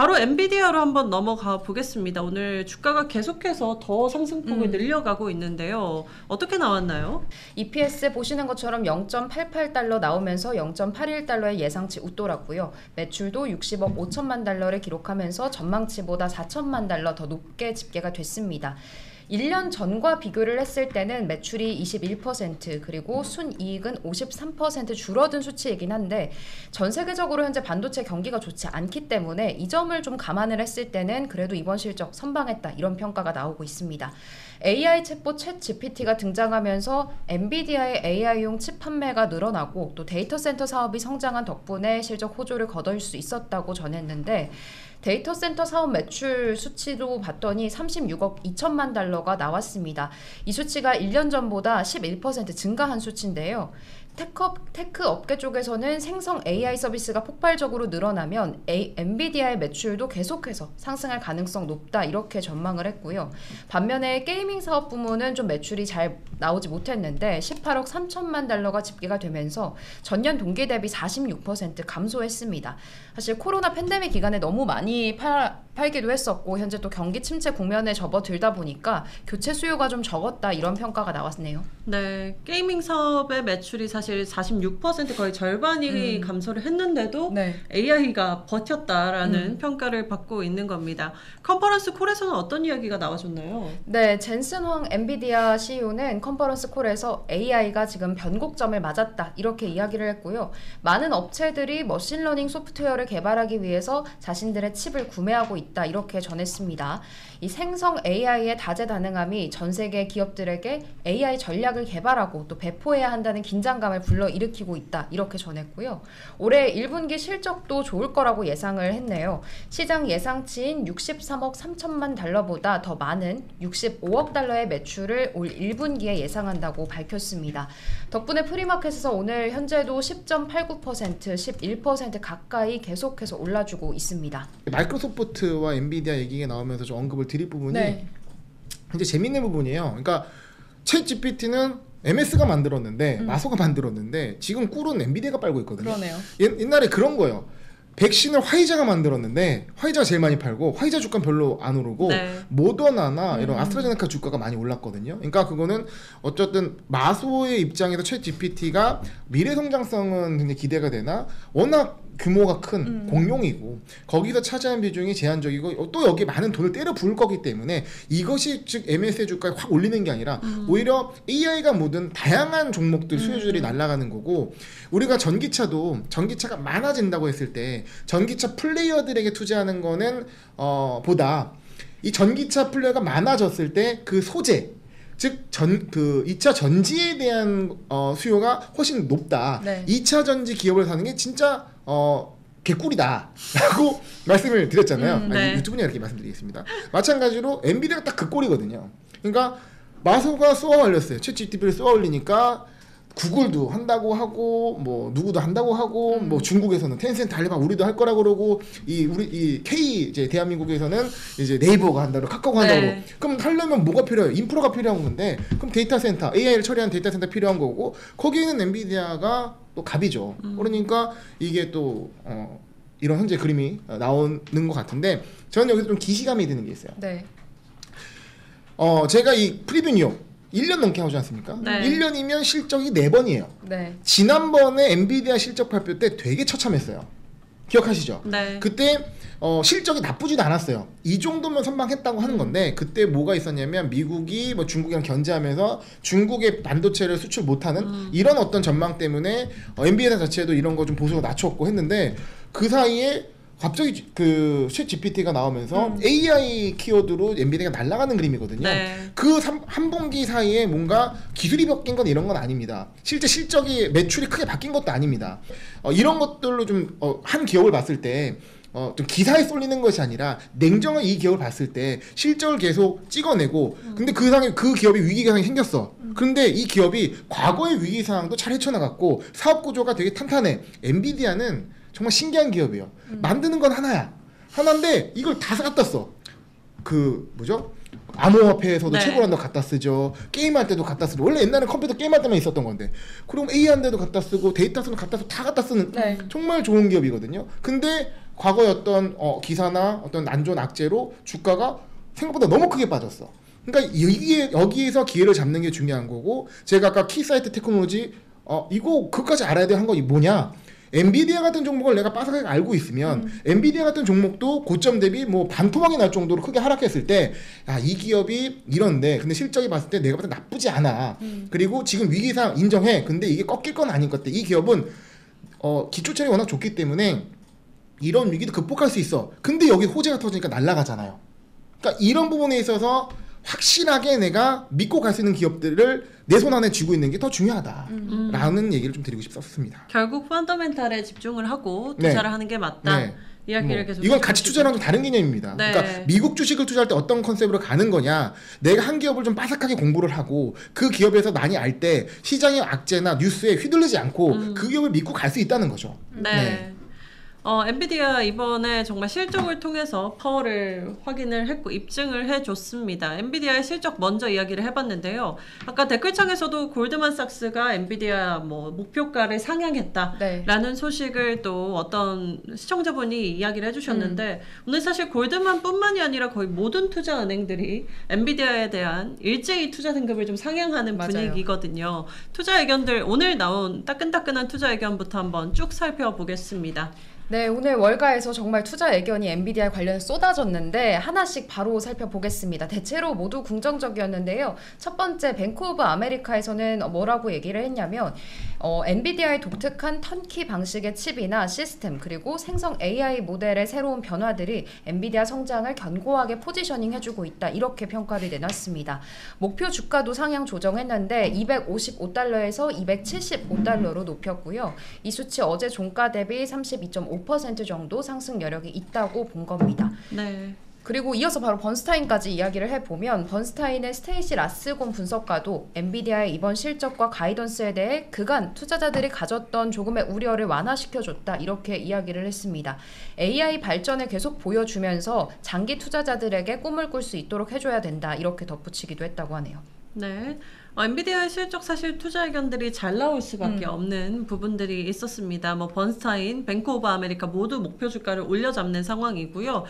바로 엔비디아로 한번 넘어가 보겠습니다. 오늘 주가가 계속해서 더 상승폭을 늘려가고 있는데요. 어떻게 나왔나요? EPS 보시는 것처럼 0.88달러 나오면서 0.81달러의 예상치 웃돌았고요. 매출도 60억 5천만 달러를 기록하면서 전망치보다 4천만 달러 더 높게 집계가 됐습니다. 1년 전과 비교를 했을 때는 매출이 21% 그리고 순이익은 53% 줄어든 수치이긴 한데 전 세계적으로 현재 반도체 경기가 좋지 않기 때문에 이 점을 좀 감안을 했을 때는 그래도 이번 실적 선방했다 이런 평가가 나오고 있습니다. AI 챗봇 챗 GPT가 등장하면서 엔비디아의 AI용 칩 판매가 늘어나고 또 데이터 센터 사업이 성장한 덕분에 실적 호조를 거둘 수 있었다고 전했는데 데이터 센터 사업 매출 수치도 봤더니 36억 2천만 달러가 나왔습니다. 이 수치가 1년 전보다 11% 증가한 수치인데요. 테크 업계 쪽에서는 생성 AI 서비스가 폭발적으로 늘어나면 엔비디아의 매출도 계속해서 상승할 가능성 높다 이렇게 전망을 했고요. 반면에 게이밍 사업 부문은 좀 매출이 잘 나오지 못했는데 18억 3천만 달러가 집계가 되면서 전년 동기 대비 46% 감소했습니다. 사실 코로나 팬데믹 기간에 너무 많이 팔기도 했었고 현재 또 경기 침체 국면에 접어들다 보니까 교체 수요가 좀 적었다 이런 평가가 나왔네요. 네, 게이밍 사업의 매출이 사실 46% 거의 절반이 감소를 했는데도 네. AI가 버텼다라는 평가를 받고 있는 겁니다. 컨퍼런스 콜에서는 어떤 이야기가 나와줬나요? 네, 젠슨 황 엔비디아 CEO는 컨퍼런스 콜에서 AI가 지금 변곡점을 맞았다 이렇게 이야기를 했고요. 많은 업체들이 머신러닝 소프트웨어를 개발하기 위해서 자신들의 칩을 구매하고 있다 이렇게 전했습니다. 이 생성 AI의 다재다능함이 전 세계 기업들에게 AI 전략을 개발하고 또 배포해야 한다는 긴장감을 불러일으키고 있다 이렇게 전했고요. 올해 1분기 실적도 좋을 거라고 예상을 했네요. 시장 예상치인 63억 3천만 달러보다 더 많은 65억 달러의 매출을 올 1분기에 예상한다고 밝혔습니다. 덕분에 프리마켓에서 오늘 현재도 10.89%, 11% 가까이 계속해서 올라주고 있습니다. 마이크로소프트와 엔비디아 얘기가 나오면서 좀 언급을 드릴 부분이 이제 재밌는 부분이에요. 그러니까 챗 GPT는 MS가 만들었는데 마소가 만들었는데 지금 꿀은 엔비디아가 빨고 있거든요. 그러네요. 옛날에 그런 거예요. 백신을 화이자가 만들었는데 화이자가 제일 많이 팔고 화이자 주가는 별로 안 오르고 모더나나 이런 아스트라제네카 주가가 많이 올랐거든요. 그러니까 그거는 어쨌든 마소의 입장에서 챗 GPT가 미래 성장성은 굉장히 기대가 되나 워낙 규모가 큰 공룡이고 거기서 차지하는 비중이 제한적이고 또 여기에 많은 돈을 때려 부을 거기 때문에 이것이 즉 MS의 주가를 확 올리는 게 아니라 오히려 AI가 모든 다양한 종목들 수요줄이 날아가는 거고 우리가 전기차가 많아진다고 했을 때 전기차 플레이어들에게 투자하는 거는 보다 이 전기차 플레이어가 많아졌을 때 그 소재 즉 2차 전지에 대한 수요가 훨씬 높다. 2차 전지 기업을 사는 게 진짜 개꿀이다 라고 말씀을 드렸잖아요. 네. 유튜브에 이렇게 말씀드리겠습니다. 마찬가지로 엔비디아가 딱 그 꼴이거든요. 그러니까 마소가 쏘아 올렸어요. 챗 GPT를 쏘아 올리니까 구글도 한다고 하고 뭐 누구도 한다고 하고 뭐 중국에서는 텐센트 알리바바 우리도 할 거라고 그러고 이 K 이제 대한민국에서는 이제 네이버가 한다고 카카오가 한다고 그러고 그럼 하려면 뭐가 필요해요? 인프라가 필요한 건데 그럼 데이터 센터 AI를 처리하는 데이터 센터 필요한 거고 거기에는 엔비디아가 또 갑이죠. 그러니까 이게 또 이런 현재 그림이 나오는 것 같은데 저는 여기서 좀 기시감이 드는 게 있어요. 네. 제가 이 프리뷰 뉴욕 1년 넘게 하지 않습니까? 네. 1년이면 실적이 4번이에요. 네. 지난번에 엔비디아 실적 발표 때 되게 처참했어요. 기억하시죠? 네. 그때 실적이 나쁘지도 않았어요. 이 정도면 선방했다고 하는 건데 그때 뭐가 있었냐면 미국이 뭐 중국이랑 견제하면서 중국의 반도체를 수출 못하는 이런 어떤 전망 때문에 엔비디아 자체도 이런 거 좀 보수가 낮췄고 했는데 그 사이에 갑자기 그 챗 GPT가 나오면서 AI 키워드로 엔비디아가 날아가는 그림이거든요. 네. 그 한 분기 사이에 뭔가 기술이 바뀐 건 이런 건 아닙니다. 실제 실적이 매출이 크게 바뀐 것도 아닙니다. 이런 것들로 좀 한 기업을 봤을 때 좀 기사에 쏠리는 것이 아니라 냉정한 이 기업을 봤을 때 실적을 계속 찍어내고 근데 그 기업이 위기상이 생겼어. 그런데 이 기업이 과거의 위기상도 잘 헤쳐나갔고 사업 구조가 되게 탄탄해. 엔비디아는 정말 신기한 기업이에요. 만드는 건 하나인데 이걸 다 갖다 써. 그 뭐죠? 암호화폐에서도 네. 최고란다 갖다 쓰죠. 게임할 때도 갖다 쓰고 원래 옛날에 컴퓨터 게임할 때만 있었던 건데 그럼 AI 한 데도 갖다 쓰고 데이터 쓰는 갖다 쓰고 다 갖다 쓰는 정말 좋은 기업이거든요. 근데 과거의 어떤 기사나 어떤 안 좋은 악재로 주가가 생각보다 너무 크게 빠졌어. 그러니까 여기에서 기회를 잡는 게 중요한 거고, 제가 아까 키사이트 테크놀로지 이거 그것까지 알아야 될 한 거 뭐냐? 엔비디아 같은 종목을 내가 빠삭하게 알고 있으면 엔비디아 같은 종목도 고점 대비 뭐 반토막이 날 정도로 크게 하락했을 때, 이 기업이 이런데 근데 실적이 봤을 때 내가 봤을 때 나쁘지 않아. 그리고 지금 위기상 인정해. 근데 이게 꺾일 건 아닌 것 같아. 이 기업은 기초체력이 워낙 좋기 때문에 이런 위기도 극복할 수 있어. 근데 여기 호재가 터지니까 날아가잖아요. 그러니까 이런 부분에 있어서 확실하게 내가 믿고 갈 수 있는 기업들을 내 손 안에 쥐고 있는 게 더 중요하다라는 얘기를 좀 드리고 싶었습니다. 결국 펀더멘탈에 집중을 하고 투자를 하는 게 맞다. 이야기를 계속 이건 가치 투자랑 좀 다른 개념입니다. 네. 그러니까 미국 주식을 투자할 때 어떤 컨셉으로 가는 거냐, 내가 한 기업을 좀 빠삭하게 공부를 하고 그 기업에서 많이 알 때 시장의 악재나 뉴스에 휘둘리지 않고 그 기업을 믿고 갈 수 있다는 거죠. 네. 엔비디아 이번에 정말 실적을 통해서 파워를 확인을 했고 입증을 해줬습니다. 엔비디아의 실적 먼저 이야기를 해봤는데요. 아까 댓글창에서도 골드만삭스가 엔비디아 목표가를 상향했다라는 소식을 또 어떤 시청자분이 이야기를 해주셨는데 오늘 사실 골드만뿐만이 아니라 거의 모든 투자은행들이 엔비디아에 대한 일제히 투자 등급을 좀 상향하는 분위기거든요. 투자 의견들 오늘 나온 따끈따끈한 투자 의견부터 한번 쭉 살펴보겠습니다. 네, 오늘 월가에서 정말 투자 의견이 엔비디아 관련해 쏟아졌는데 하나씩 바로 살펴보겠습니다. 대체로 모두 긍정적이었는데요. 첫 번째, 뱅크 오브 아메리카에서는 뭐라고 얘기를 했냐면 엔비디아의 독특한 턴키 방식의 칩이나 시스템, 그리고 생성 AI 모델의 새로운 변화들이 엔비디아 성장을 견고하게 포지셔닝 해주고 있다, 이렇게 평가를 내놨습니다. 목표 주가도 상향 조정했는데 255달러에서 275달러로 높였고요. 이 수치 어제 종가 대비 32.5% 정도 상승 여력이 있다고 본 겁니다. 네. 그리고 이어서 바로 번스타인까지 이야기를 해보면 번스타인의 스테이시 라스곤 분석가도 엔비디아의 이번 실적과 가이던스에 대해 그간 투자자들이 가졌던 조금의 우려를 완화시켜줬다, 이렇게 이야기를 했습니다. AI 발전을 계속 보여주면서 장기 투자자들에게 꿈을 꿀 수 있도록 해줘야 된다, 이렇게 덧붙이기도 했다고 하네요. 네. 엔비디아의 실적 사실 투자 의견들이 잘 나올 수밖에 없는 부분들이 있었습니다. 번스타인, 뱅크 오브 아메리카 모두 목표 주가를 올려잡는 상황이고요.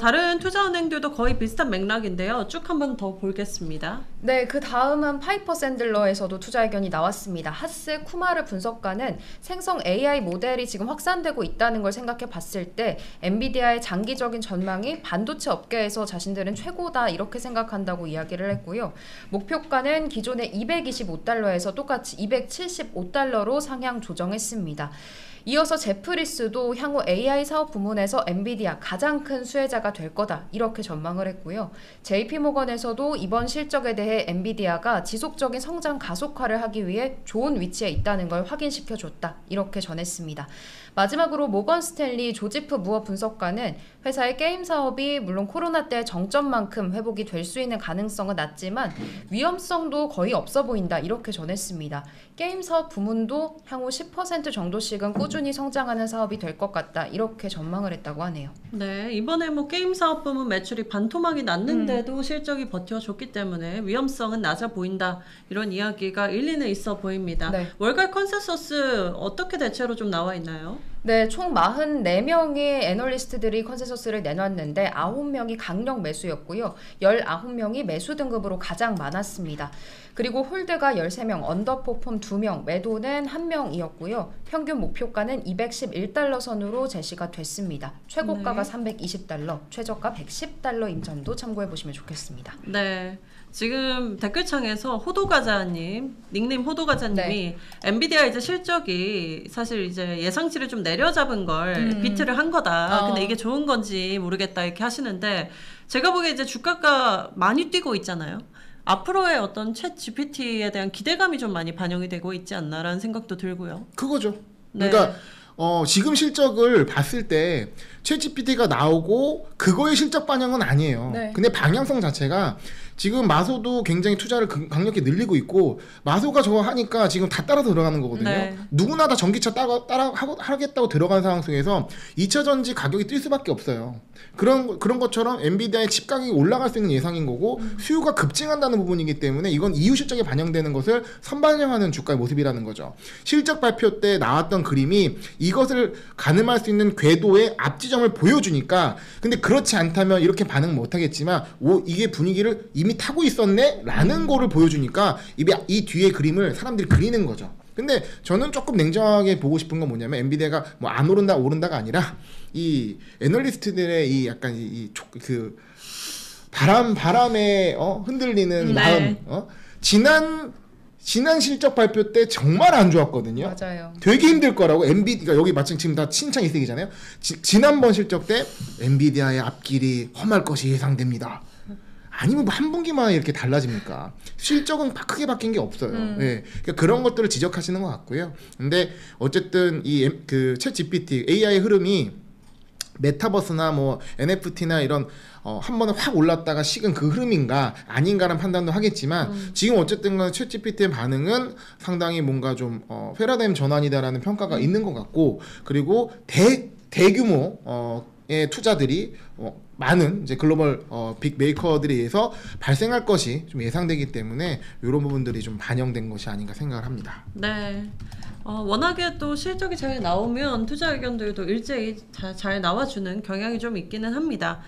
다른 투자은행들도 거의 비슷한 맥락인데요. 쭉 한번 더 보겠습니다. 네, 그 다음은 파이퍼 샌들러에서도 투자 의견이 나왔습니다. 하스 쿠마르 분석가는 생성 AI 모델이 지금 확산되고 있다는 걸 생각해 봤을 때 엔비디아의 장기적인 전망이 반도체 업계에서 자신들은 최고다, 이렇게 생각한다고 이야기를 했고요. 목표가는 기존의 225달러에서 똑같이 275달러로 상향 조정했습니다. 이어서 제프리스도 향후 AI 사업 부문에서 엔비디아 가장 큰 수혜자가 될 거다, 이렇게 전망을 했고요. JP모건에서도 이번 실적에 대해 엔비디아가 지속적인 성장 가속화를 하기 위해 좋은 위치에 있다는 걸 확인시켜줬다, 이렇게 전했습니다. 마지막으로 모건 스탠리 조지프 무어 분석가는 회사의 게임 사업이 물론 코로나 때 정점만큼 회복이 될 수 있는 가능성은 낮지만 위험성도 거의 없어 보인다, 이렇게 전했습니다. 게임 사업 부문도 향후 10% 정도씩은 꾸준히 성장하는 사업이 될 것 같다, 이렇게 전망을 했다고 하네요. 네, 이번에 게임 사업 부문 매출이 반토막이 났는데도 실적이 버텨줬기 때문에 위험성은 낮아 보인다, 이런 이야기가 일리는 있어 보입니다. 네. 월가 컨센서스 어떻게 대체로 좀 나와 있나요? 네, 총 44명의 애널리스트들이 컨센서스를 내놨는데 9명이 강력 매수였고요. 19명이 매수 등급으로 가장 많았습니다. 그리고 홀드가 13명, 언더퍼폼 2명, 매도는 1명이었고요. 평균 목표가는 211달러 선으로 제시가 됐습니다. 최고가가 320달러, 최저가 110달러인 점도 참고해 보시면 좋겠습니다. 네. 지금 댓글창에서 호도과자님, 닉네임 호도과자님이 엔비디아 이제 실적이 사실 이제 예상치를 좀 내려잡은 걸 비트를 한 거다. 근데 이게 좋은 건지 모르겠다, 이렇게 하시는데 제가 보기에 이제 주가가 많이 뛰고 있잖아요. 앞으로의 어떤 챗 GPT에 대한 기대감이 좀 많이 반영이 되고 있지 않나라는 생각도 들고요. 그거죠. 네. 그러니까 지금 실적을 봤을 때 챗GPT가 나오고 그거의 실적 반영은 아니에요. 네. 근데 방향성 자체가 지금 마소도 굉장히 투자를 강력히 늘리고 있고 마소가 저거 하니까 지금 다 따라 들어가는 거거든요. 네. 누구나 다 전기차 따라 하겠다고 들어간 상황 속에서 2차 전지 가격이 뛸 수밖에 없어요. 그런 것처럼 엔비디아의 칩 가격이 올라갈 수 있는 예상인 거고 수요가 급증한다는 부분이기 때문에 이건 이후 실적에 반영되는 것을 선반영하는 주가의 모습이라는 거죠. 실적 발표 때 나왔던 그림이 이것을 가늠할 수 있는 궤도의 앞지점을 보여주니까 근데 그렇지 않다면 이렇게 반응 못하겠지만 이게 분위기를 이미 타고 있었네? 라는 거를 보여주니까 이 뒤에 그림을 사람들이 그리는 거죠. 근데 저는 조금 냉정하게 보고 싶은 건 뭐냐면 엔비디아가 뭐 안 오른다가 아니라 이 애널리스트들의 이 약간 그 바람에 흔들리는 마음 지난 실적 발표 때 정말 안 좋았거든요. 맞아요. 되게 힘들 거라고 엔비디아 여기 마침 지금 다 친창 이색이잖아요. 지난번 실적 때 엔비디아의 앞길이 험할 것이 예상됩니다. 아니면 뭐 한 분기만 이렇게 달라집니까? 실적은 크게 바뀐 게 없어요. 예. 그러니까 그런 것들을 지적하시는 것 같고요. 근데 어쨌든 챗 GPT AI 흐름이 메타버스나 뭐 NFT나 이런 한 번에 확 올랐다가 식은 그 흐름인가 아닌가라는 판단도 하겠지만 지금 어쨌든 챗 GPT의 반응은 상당히 뭔가 좀 패러다임 전환이다라는 평가가 있는 것 같고 그리고 대규모의 투자들이 많은 이제 글로벌 빅 메이커들에 의해서 발생할 것이 좀 예상되기 때문에 이런 부분들이 좀 반영된 것이 아닌가 생각을 합니다. 네. 워낙에 또 실적이 잘 나오면 투자 의견들도 일제히 잘 나와주는 경향이 좀 있기는 합니다.